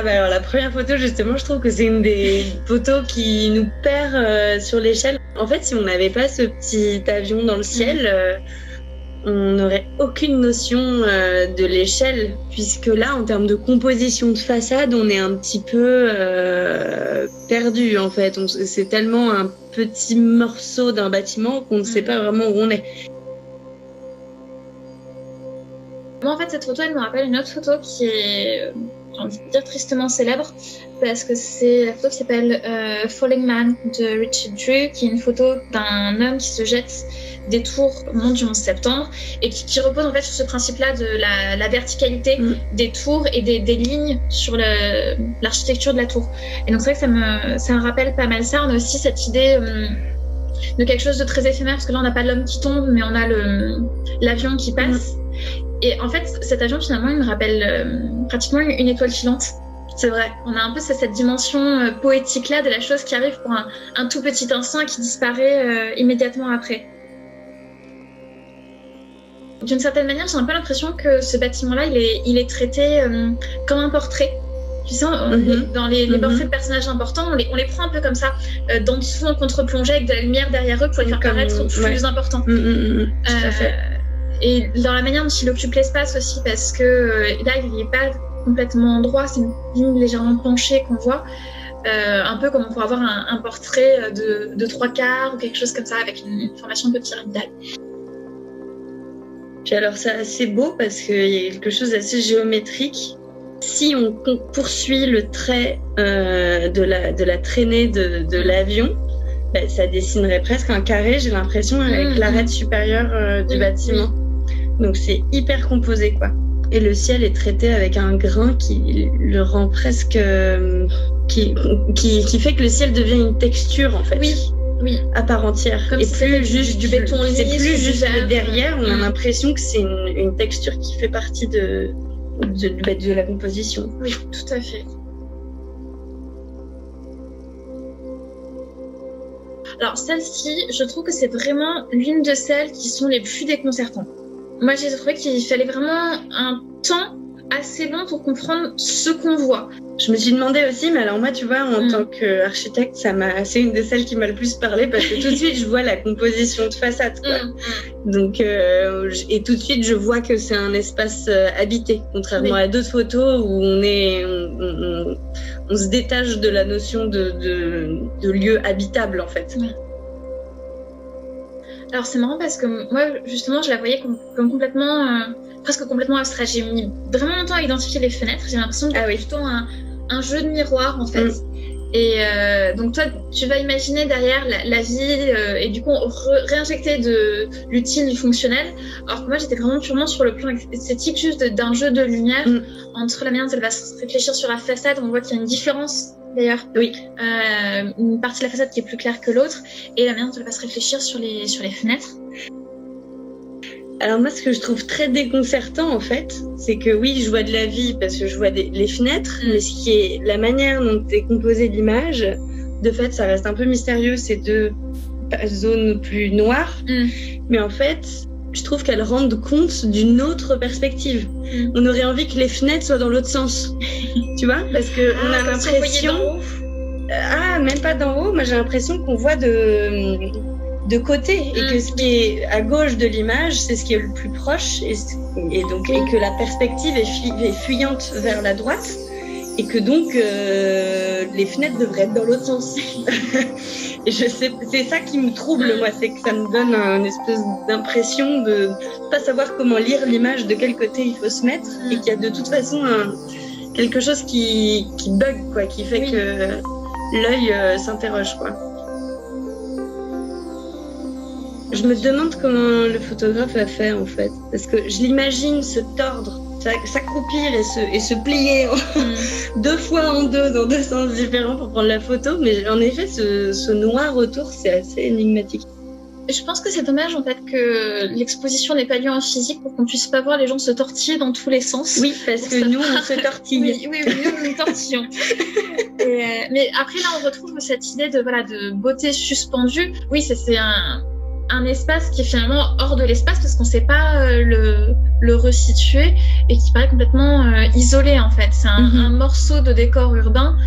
Ah bah alors la première photo, justement, je trouve que c'est une des photos qui nous perd sur l'échelle. En fait, si on n'avait pas ce petit avion dans le ciel, on n'aurait aucune notion de l'échelle, puisque là, en termes de composition de façade, on est un petit peu perdu, en fait. C'est tellement un petit morceau d'un bâtiment qu'on ne sait pas vraiment où on est. Moi, en fait, cette photo, elle me rappelle une autre photo qui est, j'ai envie de dire, tristement célèbre, parce que c'est la photo qui s'appelle Falling Man de Richard Drew, qui est une photo d'un homme qui se jette des tours au moment du 11 septembre, et qui repose en fait sur ce principe-là de la verticalité des tours et des lignes sur l'architecture de la tour. Et donc c'est vrai que ça me rappelle pas mal ça. On a aussi cette idée de quelque chose de très éphémère, parce que là on n'a pas l'homme qui tombe, mais on a l'avion qui passe. Et en fait, cet avion, finalement, il me rappelle pratiquement une étoile filante. C'est vrai, on a un peu cette dimension poétique-là de la chose qui arrive pour un tout petit instant et qui disparaît immédiatement après. D'une certaine manière, j'ai un peu l'impression que ce bâtiment-là, il est traité comme un portrait. Tu sais, dans les portraits de personnages importants, on les prend un peu comme ça, d'en dessous en contre-plongée avec de la lumière derrière eux pour les faire paraître plus importants. Tout à fait. Et dans la manière dont il occupe l'espace aussi, parce que là, il n'est pas complètement droit, c'est une ligne légèrement penchée qu'on voit, un peu comme on pourrait avoir un portrait de 3/4 ou quelque chose comme ça, avec une formation un peu pyramidale. Puis alors, c'est assez beau parce qu'il y a quelque chose d'assez géométrique. Si on poursuit le trait de la traînée de l'avion, bah, ça dessinerait presque un carré, j'ai l'impression, avec l'arête supérieure du bâtiment. Donc c'est hyper composé, quoi. Et le ciel est traité avec un grain qui le rend presque... qui fait que le ciel devient une texture, en fait. Oui. À part entière. Comme et si plus juste du béton lisse. C'est plus juste derrière, on a l'impression que c'est une texture qui fait partie de la composition. Oui, tout à fait. Alors celle-ci, je trouve que c'est vraiment l'une de celles qui sont les plus déconcertantes. Moi, j'ai trouvé qu'il fallait vraiment un temps assez long pour comprendre ce qu'on voit. Je me suis demandé aussi, mais alors moi, tu vois, en tant qu'architecte, c'est une de celles qui m'a le plus parlé parce que tout de suite, je vois la composition de façade, quoi. Donc, et tout de suite, je vois que c'est un espace habité, contrairement à d'autres photos où on se détache de la notion de lieu habitable, en fait. Alors c'est marrant parce que moi justement je la voyais comme complètement, presque complètement abstrait. J'ai mis vraiment longtemps à identifier les fenêtres. J'ai l'impression que c'est plutôt un jeu de miroir en fait. Et donc toi tu vas imaginer derrière la vie et du coup réinjecter de l'utile du fonctionnel. Alors que moi j'étais vraiment purement sur le plan esthétique juste d'un jeu de lumière entre la manière dont elle va se réfléchir sur la façade. On voit qu'il y a une différence. D'ailleurs, une partie de la façade qui est plus claire que l'autre, et la manière dont elle va se réfléchir sur les fenêtres. Alors moi, ce que je trouve très déconcertant, en fait, c'est que oui, je vois de la vie parce que je vois les fenêtres, mais ce qui est la manière dont est composée l'image, de fait, ça reste un peu mystérieux, ces deux zones plus noires, mais en fait, je trouve qu'elles rendent compte d'une autre perspective. On aurait envie que les fenêtres soient dans l'autre sens, tu vois, parce que on a l'impression. Même pas d'en haut. Moi, j'ai l'impression qu'on voit de côté et que ce qui est à gauche de l'image, c'est ce qui est le plus proche et que la perspective est fuyante vers la droite et que donc les fenêtres devraient être dans l'autre sens. Et je sais, c'est ça qui me trouble, moi, c'est que ça me donne une espèce d'impression de pas savoir comment lire l'image, de quel côté il faut se mettre, et qu'il y a de toute façon quelque chose qui bug, quoi, qui fait que l'œil s'interroge, quoi. Je me demande comment le photographe a fait, en fait, parce que je l'imagine se tordre, s'accroupir et se plier deux fois en deux dans deux sens différents pour prendre la photo, mais en effet, ce noir autour, c'est assez énigmatique. Je pense que c'est dommage en fait que l'exposition n'ait pas lieu en physique pour qu'on puisse pas voir les gens se tortiller dans tous les sens. Oui, parce que nous, on se tortille. Oui, nous, nous tortillons. Mais après, là, on retrouve cette idée de beauté suspendue. Oui, c'est un un espace qui est finalement hors de l'espace parce qu'on ne sait pas le resituer et qui paraît complètement isolé en fait. C'est un morceau de décor urbain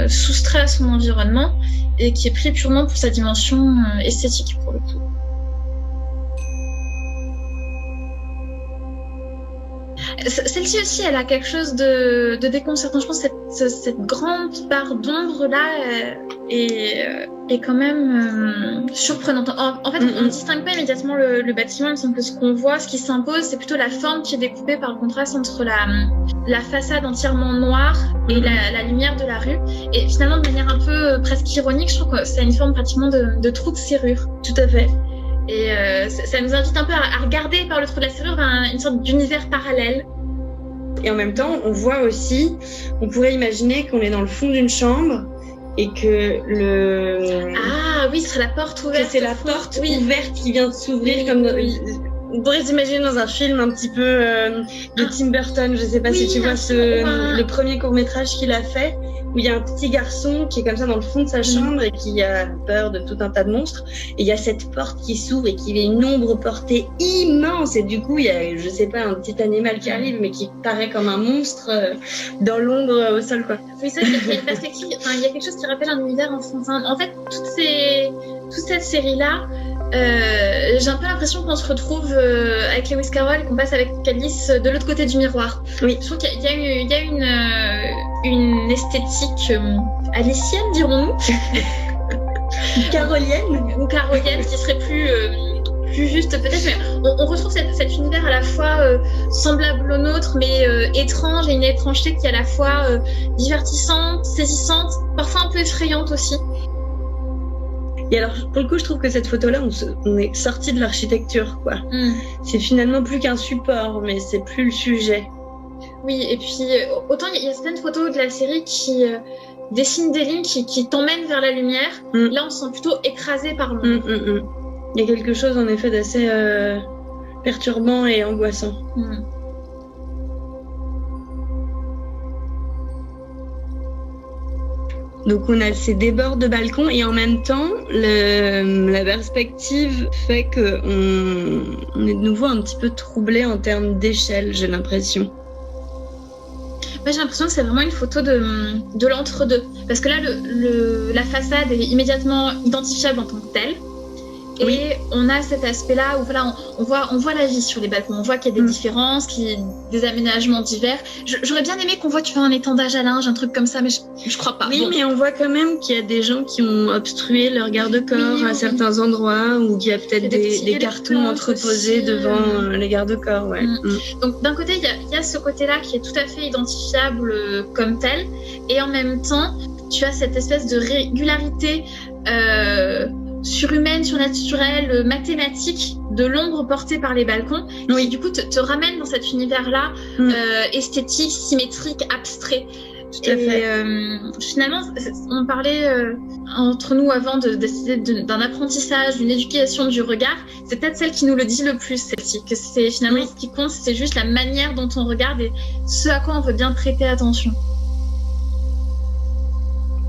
soustrait à son environnement et qui est pris purement pour sa dimension esthétique pour le coup. Celle-ci aussi, elle a quelque chose de déconcertant. Je pense que cette grande part d'ombre là est quand même surprenante. En fait, on ne distingue pas immédiatement le bâtiment. Il me semble que ce qu'on voit, ce qui s'impose, c'est plutôt la forme qui est découpée par le contraste entre la façade entièrement noire et la lumière de la rue. Et finalement, de manière un peu presque ironique, je trouve que ça a une forme pratiquement de trou de serrure. Tout à fait. Et ça nous invite un peu à regarder par le trou de la serrure une sorte d'univers parallèle. Et en même temps, on voit aussi, on pourrait imaginer qu'on est dans le fond d'une chambre et que Ah oui, ce serait la porte ouverte. Que c'est la porte ouverte qui vient de s'ouvrir comme... On pourrait s'imaginer dans un film un petit peu de Tim Burton. Je sais pas si tu vois le premier court-métrage qu'il a fait, où il y a un petit garçon qui est comme ça dans le fond de sa chambre et qui a peur de tout un tas de monstres. Et il y a cette porte qui s'ouvre et qui est une ombre portée immense. Et du coup, il y a, je sais pas, un petit animal qui arrive, mais qui paraît comme un monstre dans l'ombre au sol, quoi. Oui, ça, il y a une perspective. Enfin, il y a quelque chose qui rappelle un univers enfantin. En fait, toute cette série-là, j'ai un peu l'impression qu'on se retrouve avec Lewis Carroll et qu'on passe avec Alice de l'autre côté du miroir. Oui. Je trouve qu'il y a une esthétique alicienne, dirons-nous. Carolienne. Ou carolienne, qui serait plus juste peut-être. Mais on retrouve cet univers à la fois semblable au nôtre, mais étrange, et une étrangeté qui est à la fois divertissante, saisissante, parfois un peu effrayante aussi. Et alors, pour le coup, je trouve que cette photo-là, on est sorti de l'architecture, quoi. C'est finalement plus qu'un support, mais c'est plus le sujet. Oui, et puis, autant il y a certaines photos de la série qui dessinent des lignes qui t'emmènent vers la lumière. Là, on se sent plutôt écrasé par l'ombre. Il y a quelque chose, en effet, d'assez perturbant et angoissant. Donc on a ces débords de balcon et en même temps la perspective fait que on est de nouveau un petit peu troublé en termes d'échelle, j'ai l'impression. Moi, j'ai l'impression que c'est vraiment une photo de l'entre-deux, parce que là la façade est immédiatement identifiable en tant que telle. Et on a cet aspect-là où voilà, on voit la vie sur les balcons, on voit qu'il y a des différences, des aménagements divers. J'aurais bien aimé qu'on voit, tu vois, un étendage à linge, un truc comme ça, mais je crois pas. Oui, bon. Mais on voit quand même qu'il y a des gens qui ont obstrué leur garde-corps à certains endroits, ou qu'il y a peut-être des cartons entreposés devant les garde-corps. Ouais. Donc d'un côté, il y a ce côté-là qui est tout à fait identifiable comme tel, et en même temps, tu as cette espèce de régularité surhumaine, surnaturelle, mathématique de l'ombre portée par les balcons, qui du coup te ramène dans cet univers-là esthétique, symétrique, abstrait. Tout à fait. Finalement, on parlait entre nous avant de décider d'un apprentissage, d'une éducation du regard. C'est peut-être celle qui nous le dit le plus, celle-ci, que c'est finalement ce qui compte, c'est juste la manière dont on regarde et ce à quoi on veut bien prêter attention.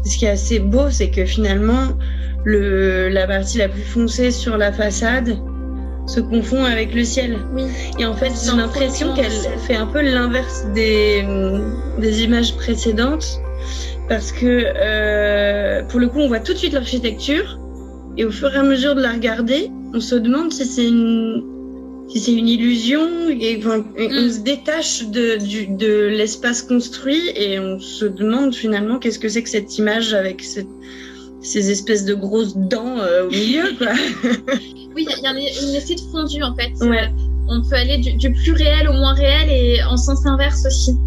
Ce qui est assez beau, c'est que finalement, la partie la plus foncée sur la façade se confond avec le ciel. Oui. Et en fait, j'ai l'impression qu'elle fait un peu l'inverse des images précédentes, parce que pour le coup, on voit tout de suite l'architecture, et au fur et à mesure de la regarder, on se demande si c'est une illusion, et on se détache de l'espace construit, et on se demande finalement qu'est-ce que c'est que cette image avec ces espèces de grosses dents au milieu, quoi. Oui, il y a une essai de fondu, en fait. Ouais. On peut aller du plus réel au moins réel, et en sens inverse aussi.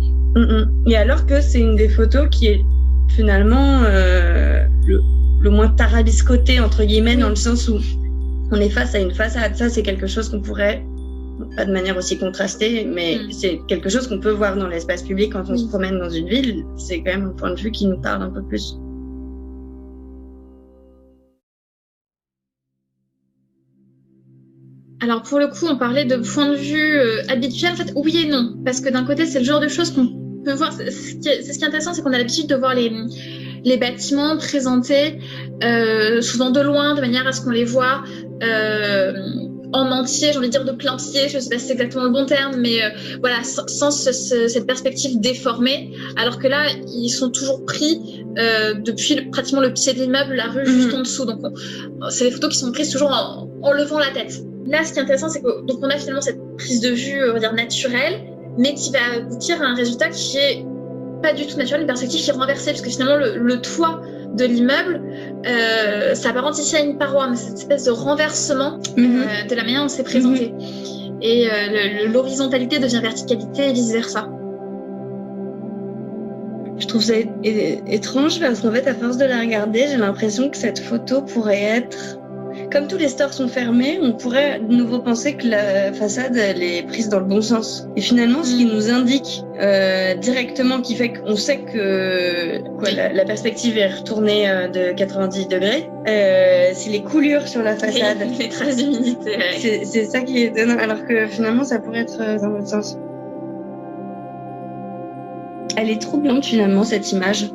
Et alors que c'est une des photos qui est finalement le moins tarabiscoté, entre guillemets, dans le sens où on est face à une façade. Ça, c'est quelque chose qu'on pourrait, pas de manière aussi contrastée, mais c'est quelque chose qu'on peut voir dans l'espace public quand on se promène dans une ville. C'est quand même un point de vue qui nous parle un peu plus. Alors pour le coup, on parlait de point de vue habituel. En fait, oui et non, parce que d'un côté, c'est le genre de choses qu'on peut voir. Ce qui est intéressant, c'est qu'on a l'habitude de voir les bâtiments présentés souvent de loin, de manière à ce qu'on les voit en entier, j'ai envie de dire de plein pied, je sais pas si c'est exactement le bon terme, mais voilà, sans cette perspective déformée, alors que là, ils sont toujours pris depuis pratiquement le pied de l'immeuble, la rue juste en dessous. Donc, c'est des photos qui sont prises toujours en levant la tête. Là, ce qui est intéressant, c'est que donc on a finalement cette prise de vue, on va dire naturelle, mais qui va aboutir à un résultat qui est pas du tout naturel, une perspective qui est renversée, parce que finalement le toit de l'immeuble s'apparente ici à une paroi, mais cette espèce de renversement de la manière dont c'est présenté. Et l'horizontalité devient verticalité et vice versa. Je trouve ça étrange parce qu'en fait, à force de la regarder, j'ai l'impression que cette photo pourrait être... Comme tous les stores sont fermés, on pourrait de nouveau penser que la façade, elle est prise dans le bon sens. Et finalement, ce qui nous indique directement, qui fait qu'on sait que la perspective est retournée de 90 degrés, c'est les coulures sur la façade. Les traces d'humidité. C'est ça qui est étonnant, alors que finalement, ça pourrait être dans l'autre sens. Elle est troublante finalement, cette image.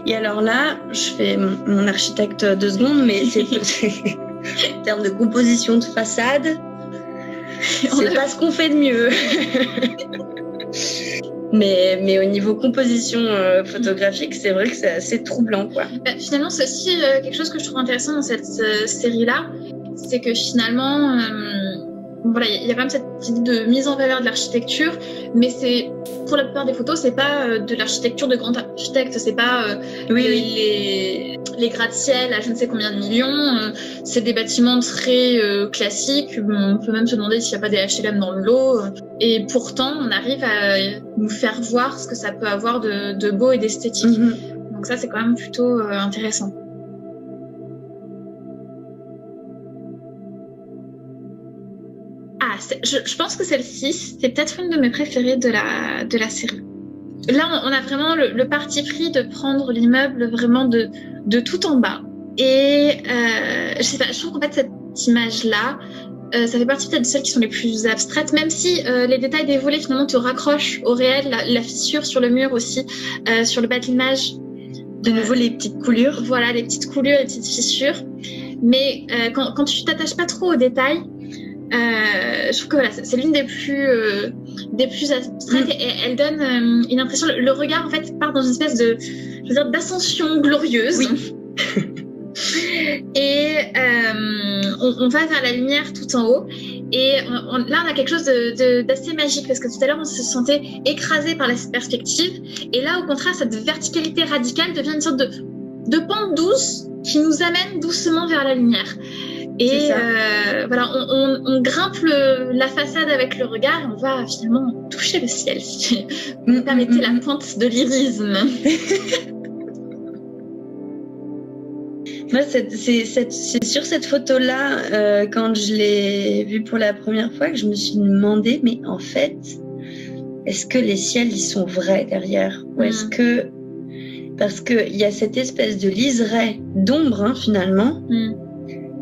Et alors là, je fais mon architecte 2 secondes, mais c'est en termes de composition de façade, c'est pas ce qu'on fait de mieux. mais au niveau composition photographique, c'est vrai que c'est assez troublant, quoi. Finalement, c'est aussi quelque chose que je trouve intéressant dans cette série-là, c'est que finalement, voilà, il y a quand même cette idée de mise en valeur de l'architecture, mais c'est pour la plupart des photos, c'est pas de l'architecture de grand architecte, c'est pas les gratte-ciel à je ne sais combien de millions, c'est des bâtiments très classiques. On peut même se demander s'il n'y a pas des HLM dans le lot, et pourtant on arrive à nous faire voir ce que ça peut avoir de beau et d'esthétique. Donc ça, c'est quand même plutôt intéressant. Je pense que celle-ci, c'est peut-être une de mes préférées de la série. Là, on a vraiment le parti pris de prendre l'immeuble vraiment de tout en bas. Et je sais pas, je trouve qu'en fait, cette image-là, ça fait partie peut-être de celles qui sont les plus abstraites, même si les détails des volets finalement te raccrochent au réel, la fissure sur le mur aussi, sur le bas de l'image. De nouveau, les petites coulures. Voilà, les petites coulures, les petites fissures. Mais quand tu t'attaches pas trop aux détails, je trouve que voilà, c'est l'une des plus abstraites et elle donne une impression. Le regard en fait part dans une espèce de, je veux dire, d'ascension glorieuse. Oui. Et on va vers la lumière tout en haut. Et là, on a quelque chose d'assez magique parce que tout à l'heure, on se sentait écrasé par la perspective. Et là, au contraire, cette verticalité radicale devient une sorte de pente douce qui nous amène doucement vers la lumière. Et voilà, on grimpe la façade avec le regard et on va finalement toucher le ciel, si vous me permettez la pointe de lyrisme. Moi, c'est sur cette photo-là, quand je l'ai vue pour la première fois, que je me suis demandé, mais en fait, est-ce que les ciels, ils sont vrais derrière ? Ou est-ce que... Parce qu'il y a cette espèce de liseré d'ombre, hein, finalement,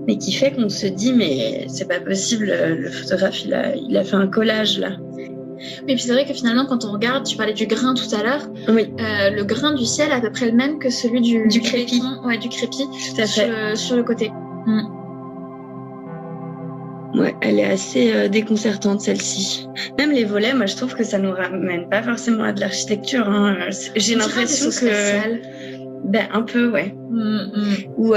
mais qui fait qu'on se dit, mais c'est pas possible, le photographe, il a fait un collage, là. Oui, puis c'est vrai que finalement, quand on regarde, tu parlais du grain tout à l'heure, le grain du ciel est à peu près le même que celui du crépi. Ouais, du crépi, sur le côté. Ouais, elle est assez déconcertante, celle-ci. Même les volets, moi, je trouve que ça nous ramène pas forcément à de l'architecture. Hein. J'ai l'impression que... Ben, un peu, ouais. Ou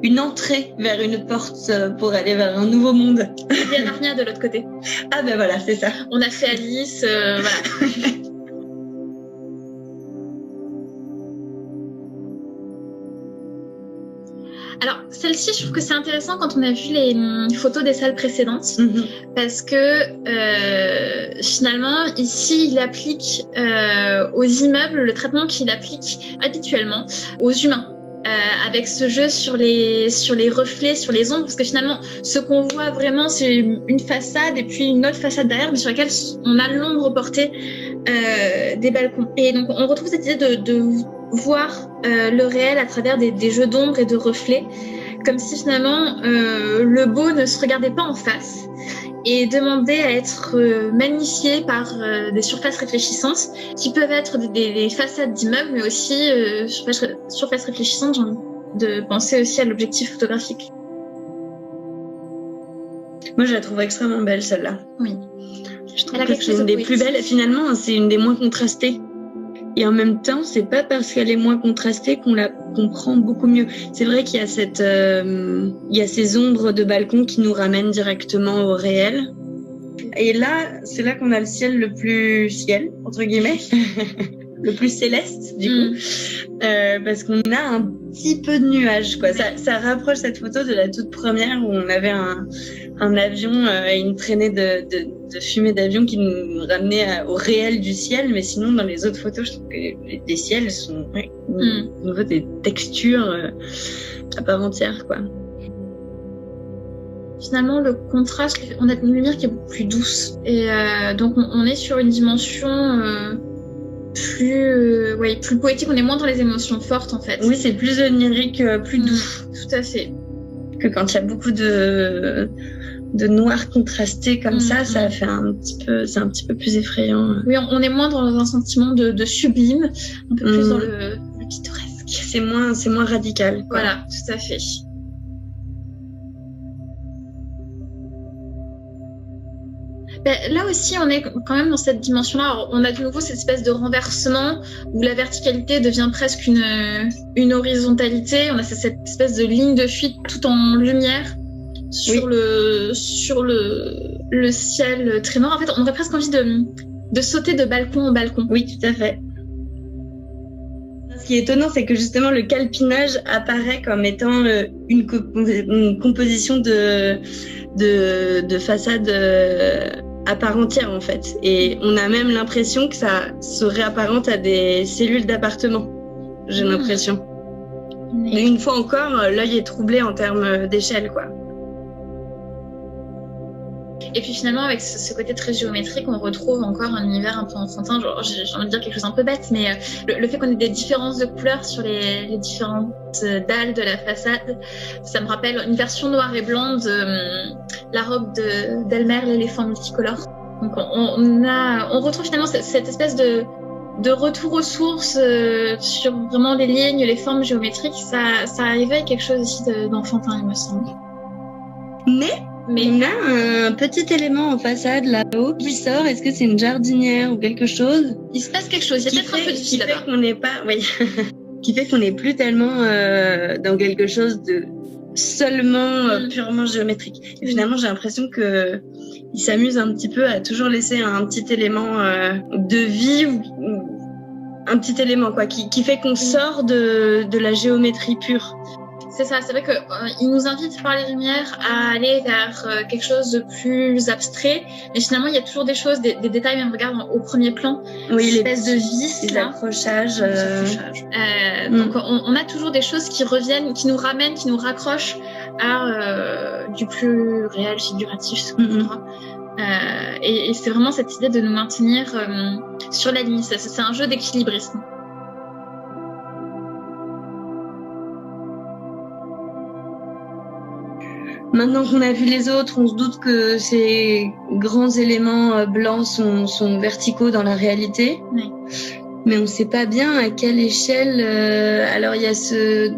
une entrée vers une porte pour aller vers un nouveau monde. Il y a Narnia de l'autre côté. Ah ben voilà, c'est ça. On a fait Alice, voilà. Alors, celle-ci, je trouve que c'est intéressant quand on a vu les photos des salles précédentes, parce que finalement, ici, il applique aux immeubles le traitement qu'il applique habituellement aux humains. Avec ce jeu sur les reflets, sur les ombres, parce que finalement, ce qu'on voit vraiment, c'est une façade et puis une autre façade derrière, mais sur laquelle on a l'ombre portée des balcons. Et donc, on retrouve cette idée de voir le réel à travers des jeux d'ombre et de reflets, comme si finalement le beau ne se regardait pas en face et demandait à être magnifié par des surfaces réfléchissantes qui peuvent être des façades d'immeubles, mais aussi surfaces réfléchissantes, j'ai envie de penser aussi à l'objectif photographique. Moi, je la trouve extrêmement belle, celle-là. Oui. Je trouve que c'est une des plus belles. Finalement, c'est une des moins contrastées. Et en même temps, c'est pas parce qu'elle est moins contrastée qu'on la comprend beaucoup mieux. C'est vrai qu'il y a il y a ces ombres de balcon qui nous ramènent directement au réel. Et là, c'est là qu'on a le ciel le plus ciel, entre guillemets, le plus céleste, du coup, parce qu'on a un petit peu de nuages, quoi. Ça rapproche cette photo de la toute première où on avait un avion et une traînée de fumée d'avion qui nous ramenait au réel du ciel, mais sinon dans les autres photos, je trouve que les ciels sont au niveau des textures à part entière, quoi. Finalement, le contraste, on a une lumière qui est beaucoup plus douce, et donc on est sur une dimension plus poétique. On est moins dans les émotions fortes, en fait. Oui, c'est plus onirique, plus doux. Tout à fait. Que quand il y a beaucoup de noir contrasté comme ça fait c'est un petit peu plus effrayant. Oui, on est moins dans un sentiment de sublime, un peu plus dans le pittoresque. C'est moins radical, quoi. Voilà, tout à fait. Là aussi, on est quand même dans cette dimension-là. Alors, on a de nouveau cette espèce de renversement où la verticalité devient presque une horizontalité. On a cette espèce de ligne de fuite tout en lumière sur le ciel très noir. En fait, on aurait presque envie de sauter de balcon en balcon. Oui, tout à fait. Ce qui est étonnant, c'est que justement le calpinage apparaît comme étant une composition de façade à part entière, en fait. Et on a même l'impression que ça se réapparente à des cellules d'appartement. J'ai l'impression. Mais une fois encore, l'œil est troublé en termes d'échelle, quoi. Et puis finalement, avec ce côté très géométrique, on retrouve encore un univers un peu enfantin. Genre, j'ai envie de dire quelque chose un peu bête, mais le fait qu'on ait des différences de couleurs sur les différentes dalles de la façade, ça me rappelle une version noir et blanc de la robe d'Elmer, l'éléphant multicolore. Donc on retrouve finalement cette espèce de retour aux sources sur vraiment les lignes, les formes géométriques. Ça éveille quelque chose ici d'enfantin, il me semble. Mais on a un petit élément en façade là-haut qui sort. Est-ce que c'est une jardinière ou quelque chose? Il se passe quelque chose. Il y a peut-être un peu de vie là-bas. Qui fait qu'on n'est plus tellement dans quelque chose de seulement purement géométrique. Et finalement, j'ai l'impression que il s'amuse un petit peu à toujours laisser un petit élément de vie ou un petit élément quoi qui fait qu'on sort de la géométrie pure. C'est ça, c'est vrai qu'il nous invite par les lumières à aller vers quelque chose de plus abstrait, mais finalement il y a toujours des choses, des détails, même regarde au premier plan, oui, les espèces de vis, les accrochages. Donc on a toujours des choses qui reviennent, qui nous ramènent, qui nous raccrochent à du plus réel, figuratif, ce qu'on voudra. Et c'est vraiment cette idée de nous maintenir sur la ligne, c'est un jeu d'équilibrisme. Maintenant qu'on a vu les autres, on se doute que ces grands éléments blancs sont verticaux dans la réalité. Oui. Mais on ne sait pas bien à quelle échelle. Alors il y a ce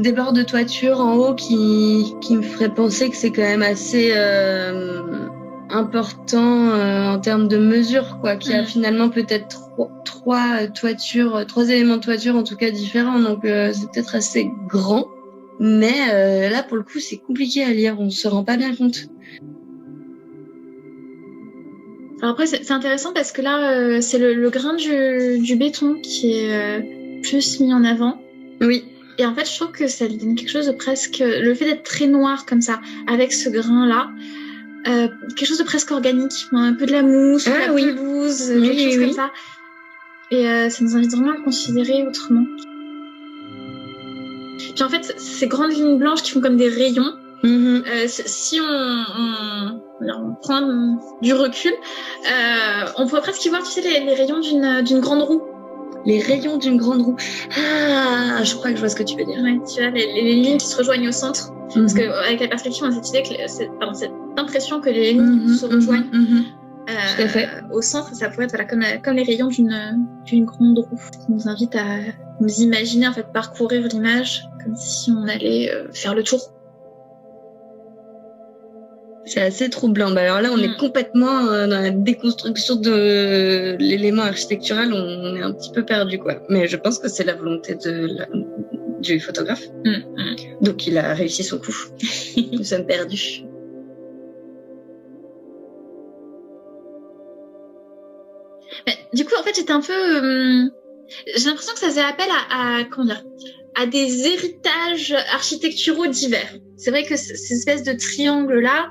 débord de toiture en haut qui me ferait penser que c'est quand même assez important en termes de mesure, quoi. Qu'il y a finalement peut-être trois éléments de toiture en tout cas différents. Donc c'est peut-être assez grand. Mais là, pour le coup, c'est compliqué à lire. On se rend pas bien compte. Alors après, c'est intéressant parce que là, c'est le grain du béton qui est plus mis en avant. Oui. Et en fait, je trouve que ça lui donne quelque chose de presque... Le fait d'être très noir comme ça, avec ce grain-là, quelque chose de presque organique. Un peu de la mousse, de la pelouse, quelque chose comme ça. Et ça nous invite vraiment à le considérer autrement. Puis en fait, ces grandes lignes blanches qui font comme des rayons, si on prend du recul, on pourrait presque y voir, tu sais, les rayons d'une grande roue. Les rayons d'une grande roue. Ah, je crois que je vois ce que tu veux dire. Ouais, tu vois, les lignes qui se rejoignent au centre. Parce que avec la perspective, on a cette idée cette impression que les lignes se rejoignent tout à fait. au centre. Ça pourrait être comme les rayons d'une grande roue qui nous invite à nous imaginer en fait parcourir l'image comme si on allait faire le tour. C'est assez troublant. Bah alors là, on est complètement dans la déconstruction de l'élément architectural. On est un petit peu perdu, quoi. Mais je pense que c'est la volonté du photographe. Donc, il a réussi son coup. Nous sommes perdus. Mais, du coup, en fait, j'étais un peu... j'ai l'impression que ça faisait appel à des héritages architecturaux divers. C'est vrai que ces espèces de triangles-là,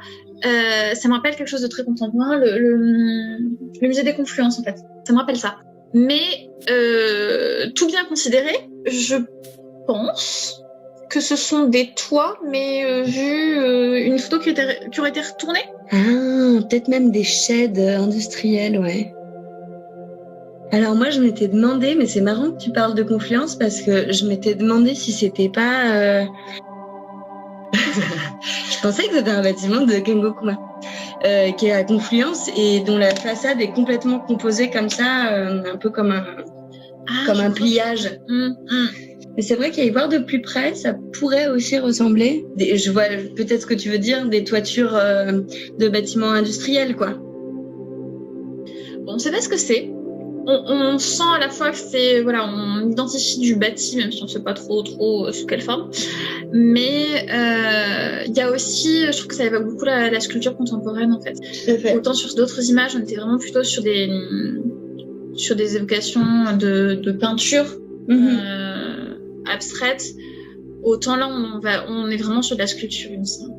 ça me rappelle quelque chose de très contemporain, le musée des Confluences, en fait. Ça me rappelle ça. Mais, tout bien considéré, je pense que ce sont des toits, mais vu une photo qui aurait été retournée. Ah, peut-être même des sheds industriels, ouais. Alors moi, je m'étais demandé, mais c'est marrant que tu parles de Confluence parce que je m'étais demandé si c'était pas... je pensais que c'était un bâtiment de Kengokuma, qui est à Confluence et dont la façade est complètement composée comme ça, un peu comme un pliage. Mais c'est vrai qu'à y voir de plus près, ça pourrait aussi ressembler. Je vois peut-être ce que tu veux dire, des toitures de bâtiments industriels, quoi. Bon, on sait pas ce que c'est. On sent à la fois que c'est, voilà, on identifie du bâti, même si on sait pas trop sous quelle forme. Mais il y a aussi, je trouve que ça évoque beaucoup la sculpture contemporaine, en fait. Tout à fait. Autant sur d'autres images, on était vraiment plutôt sur des évocations de peinture abstraite. Autant là, on est vraiment sur de la sculpture, il me semble.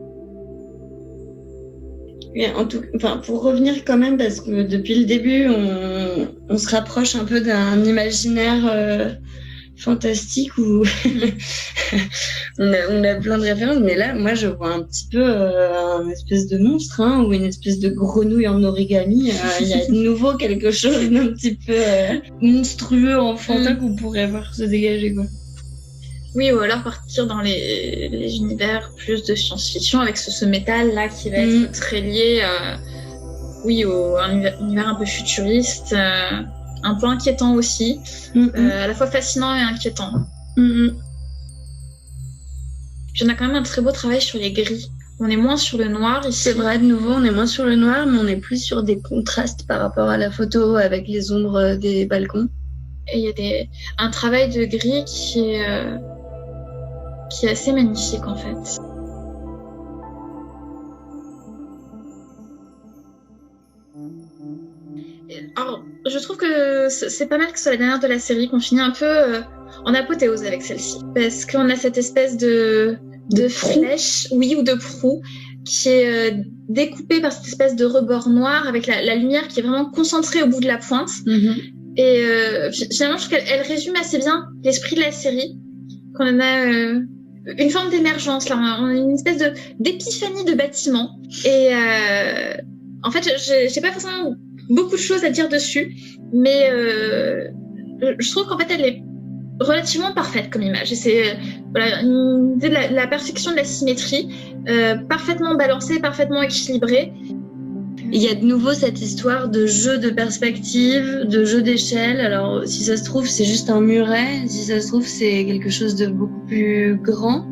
Pour revenir quand même, parce que depuis le début, on se rapproche un peu d'un imaginaire fantastique où on a plein de références, mais là, moi, je vois un petit peu un espèce de monstre, ou une espèce de grenouille en origami. Il y a de nouveau quelque chose d'un petit peu monstrueux, enfantin qu'on pourrait voir se dégager, quoi. Oui, ou alors partir dans les univers plus de science-fiction avec ce métal là qui va être très lié à un univers un peu futuriste, un peu inquiétant aussi, à la fois fascinant et inquiétant. Puis on a quand même un très beau travail sur les gris. On est moins sur le noir ici. C'est vrai, de nouveau, on est moins sur le noir, mais on est plus sur des contrastes par rapport à la photo avec les ombres des balcons. Et il y a un travail de gris qui est assez magnifique en fait. Alors, je trouve que c'est pas mal que ce soit la dernière de la série, qu'on finit un peu en apothéose avec celle-ci. Parce qu'on a cette espèce de flèche, oui, ou de proue, qui est découpée par cette espèce de rebord noir avec la lumière qui est vraiment concentrée au bout de la pointe. Et finalement, je trouve qu'elle résume assez bien l'esprit de la série. Qu'on en a une forme d'émergence, là. On a une espèce d'épiphanie de bâtiment. Et en fait, j'ai pas forcément beaucoup de choses à dire dessus, mais je trouve qu'en fait, elle est relativement parfaite comme image. Et c'est une idée de la perfection de la symétrie, parfaitement balancée, parfaitement équilibrée. Il y a de nouveau cette histoire de jeu de perspective, de jeu d'échelle. Alors, si ça se trouve, c'est juste un muret. Si ça se trouve, c'est quelque chose de beaucoup plus grand.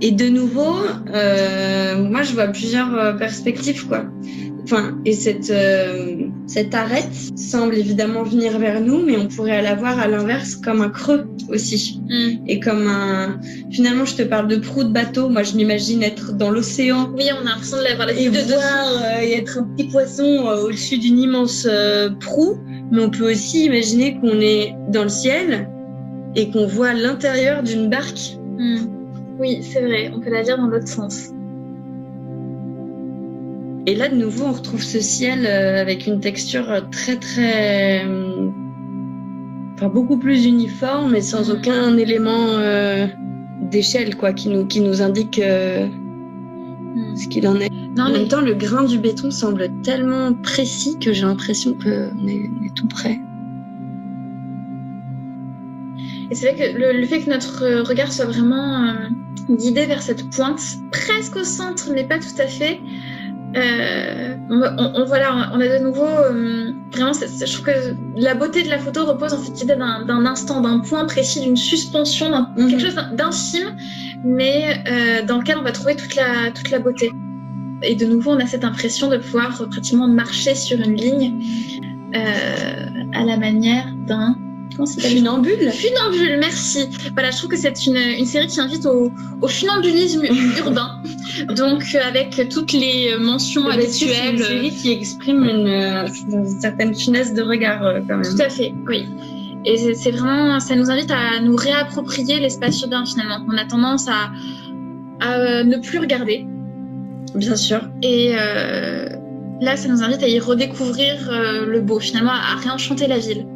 Et de nouveau, moi, je vois plusieurs perspectives, quoi. Et cette arête semble évidemment venir vers nous, mais on pourrait la voir à l'inverse comme un creux aussi. Et comme finalement, je te parle de proue de bateau. Moi, je m'imagine être dans l'océan. Oui, on a l'impression de l'avoir et voir et être un petit poisson au-dessus d'une immense proue. Mais on peut aussi imaginer qu'on est dans le ciel et qu'on voit l'intérieur d'une barque. Oui, c'est vrai. On peut la dire dans l'autre sens. Et là, de nouveau, on retrouve ce ciel avec une texture très, très... beaucoup plus uniforme et sans aucun élément d'échelle, quoi, qui nous indique ce qu'il en est. En même temps, le grain du béton semble tellement précis que j'ai l'impression qu'on est tout près. Et c'est vrai que le fait que notre regard soit vraiment guidé vers cette pointe, presque au centre, mais pas tout à fait... on a de nouveau vraiment, je trouve que la beauté de la photo repose en cette idée d'un instant, d'un point précis, d'une suspension, quelque chose d'infime, mais dans lequel on va trouver toute la beauté. Et de nouveau, on a cette impression de pouvoir pratiquement marcher sur une ligne à la manière d'un... Funambule. Funambule, merci. Voilà, je trouve que c'est une série qui invite au funambulisme urbain. Donc, avec toutes les mentions habituelles. C'est une série qui exprime une certaine finesse de regard, quand même. Tout à fait, oui. Et c'est vraiment, ça nous invite à nous réapproprier l'espace urbain, finalement. On a tendance à ne plus regarder. Bien sûr. Et là, ça nous invite à y redécouvrir le beau, finalement, à réenchanter la ville.